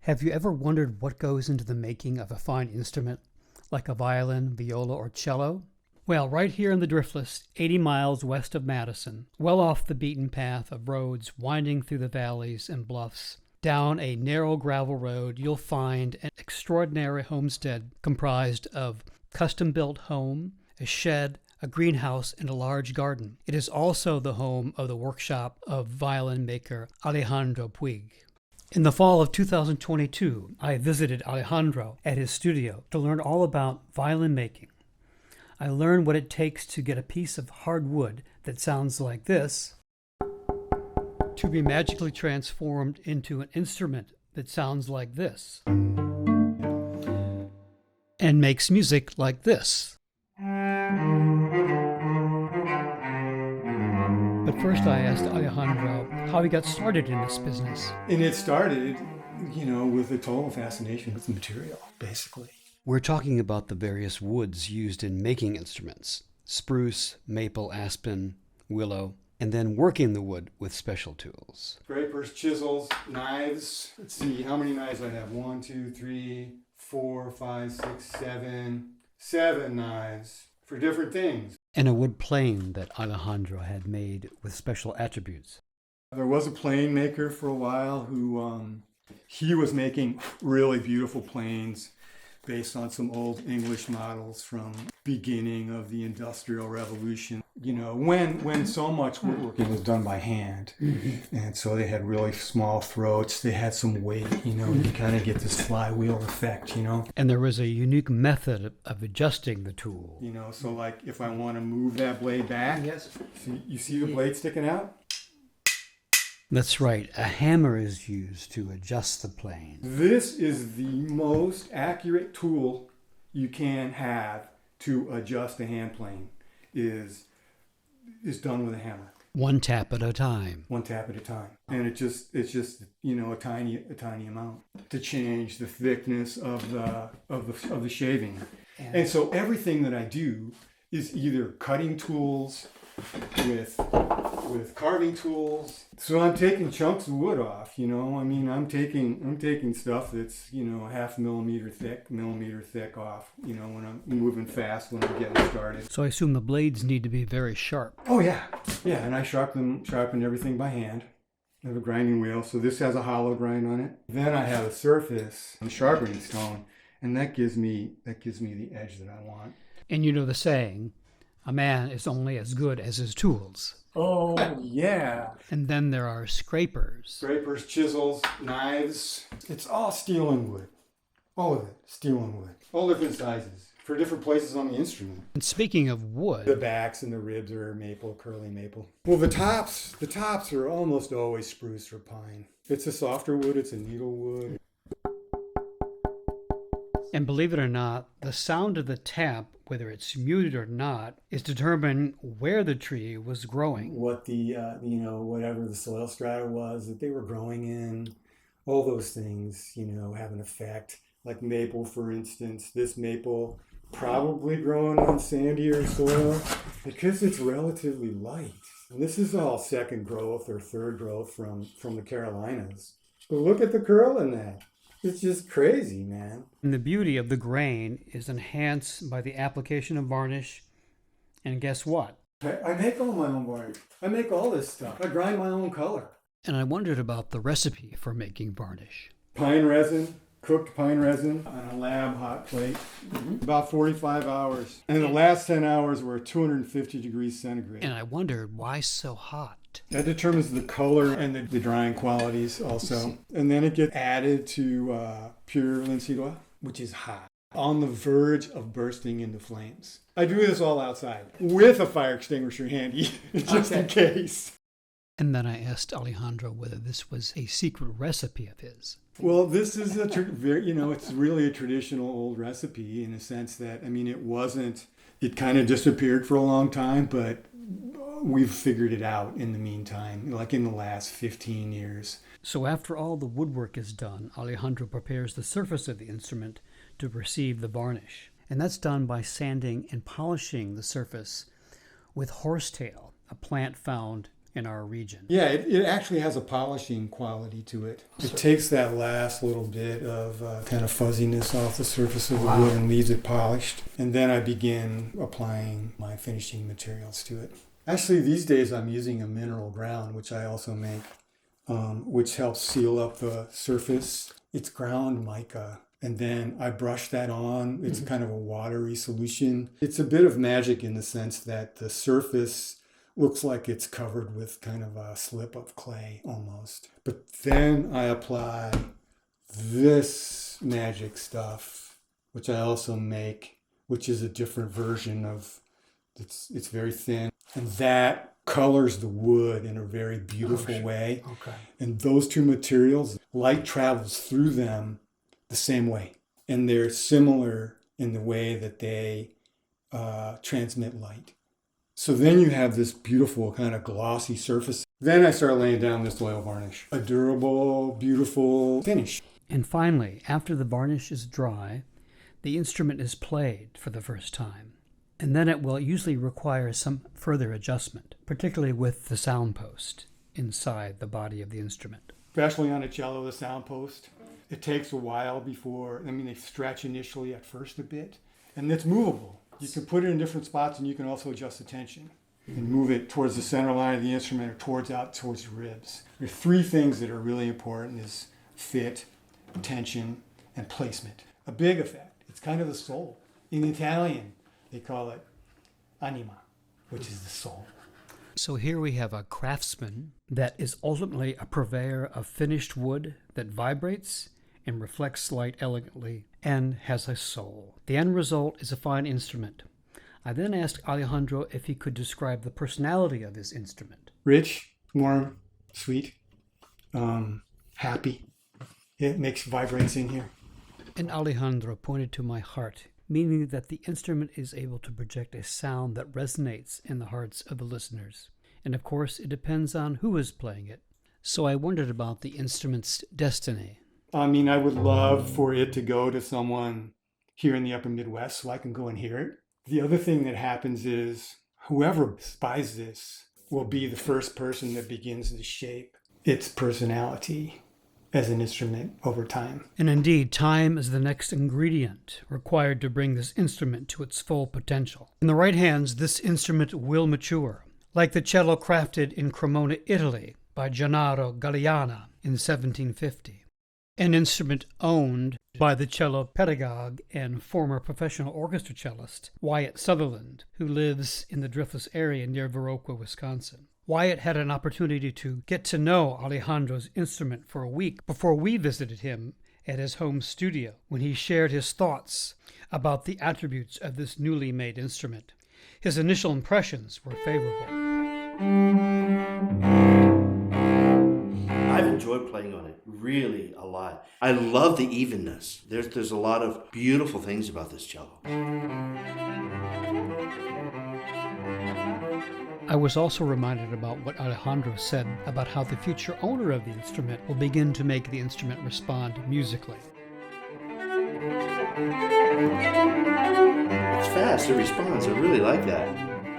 Have you ever wondered what goes into the making of a fine instrument, like a violin, viola, or cello? Well, right here in the Driftless, 80 miles west of Madison, well off the beaten path of roads winding through the valleys and bluffs, down a narrow gravel road, you'll find an extraordinary homestead comprised of custom-built home, a shed, a greenhouse, and a large garden. It is also the home of the workshop of violin maker Alejandro Puig. In the fall of 2022, I visited Alejandro at his studio to learn all about violin making. I learned what it takes to get a piece of hard wood that sounds like this to be magically transformed into an instrument that sounds like this and makes music like this. But first I asked Alejandro how he got started in this business. And it started, with a total fascination with the material, basically. We're talking about the various woods used in making instruments: spruce, maple, aspen, willow, and then working the wood with special tools. Scrapers, chisels, knives. Let's see how many knives I have. 1, 2, 3, 4, 5, 6, 7. 7 knives for different things. And a wood plane that Alejandro had made with special attributes. There was a plane maker for a while who he was making really beautiful planes based on some old English models from beginning of the Industrial Revolution. When so much woodworking was done by hand. Mm-hmm. And so they had really small throats. They had some weight, you kind of get this flywheel effect, And there was a unique method of adjusting the tool. So like if I want to move that blade back, yes. You see the blade sticking out? That's right. A hammer is used to adjust the plane. This is the most accurate tool you can have to adjust a hand plane is done with a hammer. One tap at a time. One tap at a time. And it's just a tiny amount to change the thickness of the shaving. And so everything that I do is either cutting tools with carving tools. So I'm taking chunks of wood off, I'm taking stuff that's, half millimeter thick off, when I'm moving fast, when I'm getting started. So I assume the blades need to be very sharp. Oh yeah. Yeah, and I sharpen everything by hand. I have a grinding wheel, so this has a hollow grind on it. Then I have a surface, a sharpening stone, and that gives me the edge that I want. And you know the saying, a man is only as good as his tools. Oh, yeah. And then there are scrapers. Scrapers, chisels, knives. It's all steel and wood. All of it, steel and wood. All different sizes for different places on the instrument. And speaking of wood, the backs and the ribs are maple, curly maple. Well, the tops are almost always spruce or pine. It's a softer wood, it's a needle wood. And believe it or not, the sound of the tap, whether it's muted or not, is determined where the tree was growing. What the, whatever the soil strata was that they were growing in, all those things, have an effect. Like maple, for instance, this maple probably grown on sandier soil because it's relatively light. And this is all second growth or third growth from the Carolinas. But look at the curl in that. It's just crazy, man. And the beauty of the grain is enhanced by the application of varnish. And guess what? I make all my own varnish. I make all this stuff. I grind my own color. And I wondered about the recipe for making varnish. Pine resin, cooked pine resin on a lab hot plate. About 45 hours. And the last 10 hours were 250 degrees centigrade. And I wondered, why so hot? That determines the color and the drying qualities also. And then it gets added to pure linseed oil, which is hot, on the verge of bursting into flames. I do this all outside with a fire extinguisher handy, just in case. And then I asked Alejandro whether this was a secret recipe of his. Well, this is it's really a traditional old recipe in a sense that, it kind of disappeared for a long time, but we've figured it out in the meantime, like in the last 15 years. So after all the woodwork is done, Alejandro prepares the surface of the instrument to receive the varnish. And that's done by sanding and polishing the surface with horsetail, a plant found in our region. Yeah, it actually has a polishing quality to it. It takes that last little bit of kind of fuzziness off the surface of the wood and leaves it polished. And then I begin applying my finishing materials to it. Actually, these days I'm using a mineral ground, which I also make, which helps seal up the surface. It's ground mica. And then I brush that on. It's kind of a watery solution. It's a bit of magic in the sense that the surface looks like it's covered with kind of a slip of clay almost. But then I apply this magic stuff, which I also make, which is a different version of, it's very thin. And that colors the wood in a very beautiful way. Okay. And those two materials, light travels through them the same way. And they're similar in the way that they transmit light. So then you have this beautiful kind of glossy surface. Then I start laying down this oil varnish. A durable, beautiful finish. And finally, after the varnish is dry, the instrument is played for the first time. And then it will usually require some further adjustment, particularly with the sound post inside the body of the instrument. Especially on a cello, the sound post. It takes a while before, they stretch initially at first a bit, and it's movable. You can put it in different spots, and you can also adjust the tension and move it towards the center line of the instrument or towards the ribs. There are three things that are really important: is fit, tension, and placement. A big effect. It's kind of the soul. In Italian, they call it anima, which is the soul. So here we have a craftsman that is ultimately a purveyor of finished wood that vibrates and reflects light elegantly and has a soul. The end result is a fine instrument. I then asked Alejandro if he could describe the personality of his instrument. Rich, warm, sweet, happy. It makes vibrates in here. And Alejandro pointed to my heart, meaning that the instrument is able to project a sound that resonates in the hearts of the listeners. And of course, it depends on who is playing it. So I wondered about the instrument's destiny. I would love for it to go to someone here in the upper Midwest so I can go and hear it. The other thing that happens is whoever buys this will be the first person that begins to shape its personality as an instrument over time. And indeed, time is the next ingredient required to bring this instrument to its full potential. In the right hands, this instrument will mature, like the cello crafted in Cremona, Italy by Gennaro Galliana in 1750. An instrument owned by the cello pedagogue and former professional orchestra cellist Wyatt Sutherland, who lives in the Driftless area near Viroqua, Wisconsin. Wyatt had an opportunity to get to know Alejandro's instrument for a week before we visited him at his home studio, when he shared his thoughts about the attributes of this newly made instrument. His initial impressions were favorable. I've enjoyed playing on it really a lot. I love the evenness. There's a lot of beautiful things about this cello. I was also reminded about what Alejandro said about how the future owner of the instrument will begin to make the instrument respond musically. It's fast, it responds. I really like that.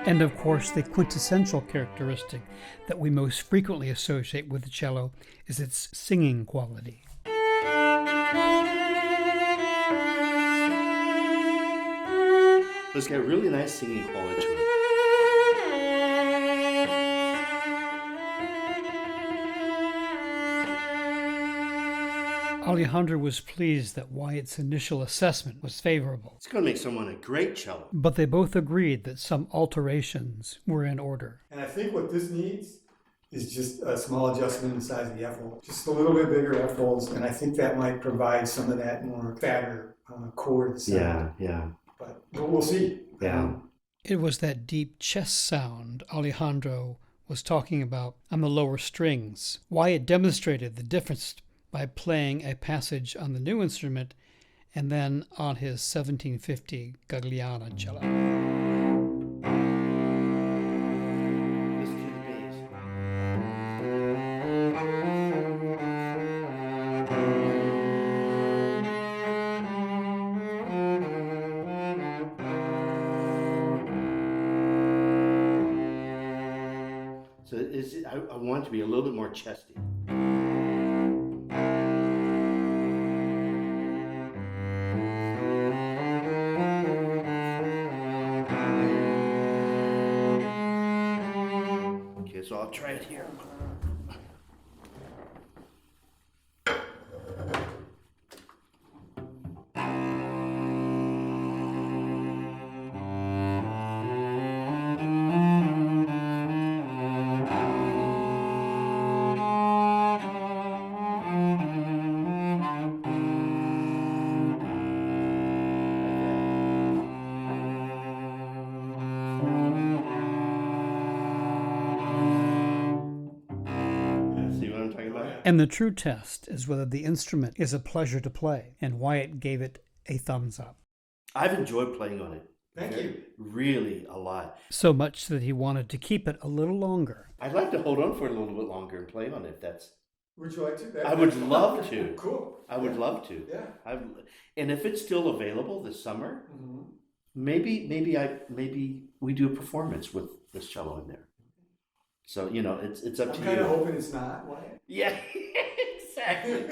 And of course, the quintessential characteristic that we most frequently associate with the cello is its singing quality. It's got a really nice singing quality to it. Alejandro was pleased that Wyatt's initial assessment was favorable. It's going to make someone a great cello. But they both agreed that some alterations were in order. And I think what this needs is just a small adjustment in the size of the F-hole. Just a little bit bigger F-holes, and I think that might provide some of that more fatter chord sound. Yeah. But we'll see. Yeah. It was that deep chest sound Alejandro was talking about on the lower strings. Wyatt demonstrated the difference by playing a passage on the new instrument and then on his 1750 Gagliana cello. Listen to the bass. So I want it to be a little bit more chesty. Okay, so I'll try it here. And the true test is whether the instrument is a pleasure to play, and Wyatt gave it a thumbs up. I've enjoyed playing on it. Thank you. Really a lot. So much that he wanted to keep it a little longer. I'd like to hold on for a little bit longer and play on it if that's... Would you like to? I would love to. Cool. I would love to. Yeah. And if it's still available this summer, Mm-hmm. maybe we do a performance with this cello in there. So, you know, it's up to you. I'm kind of hoping it's not, Wyatt. Yeah, exactly.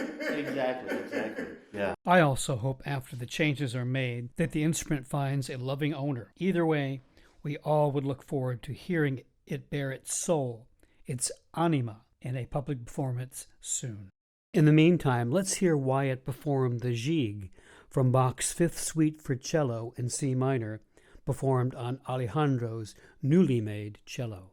Yeah. I also hope after the changes are made that the instrument finds a loving owner. Either way, we all would look forward to hearing it bear its soul, its anima, in a public performance soon. In the meantime, let's hear Wyatt perform the Gigue from Bach's Fifth Suite for cello in C minor, performed on Alejandro's newly made cello.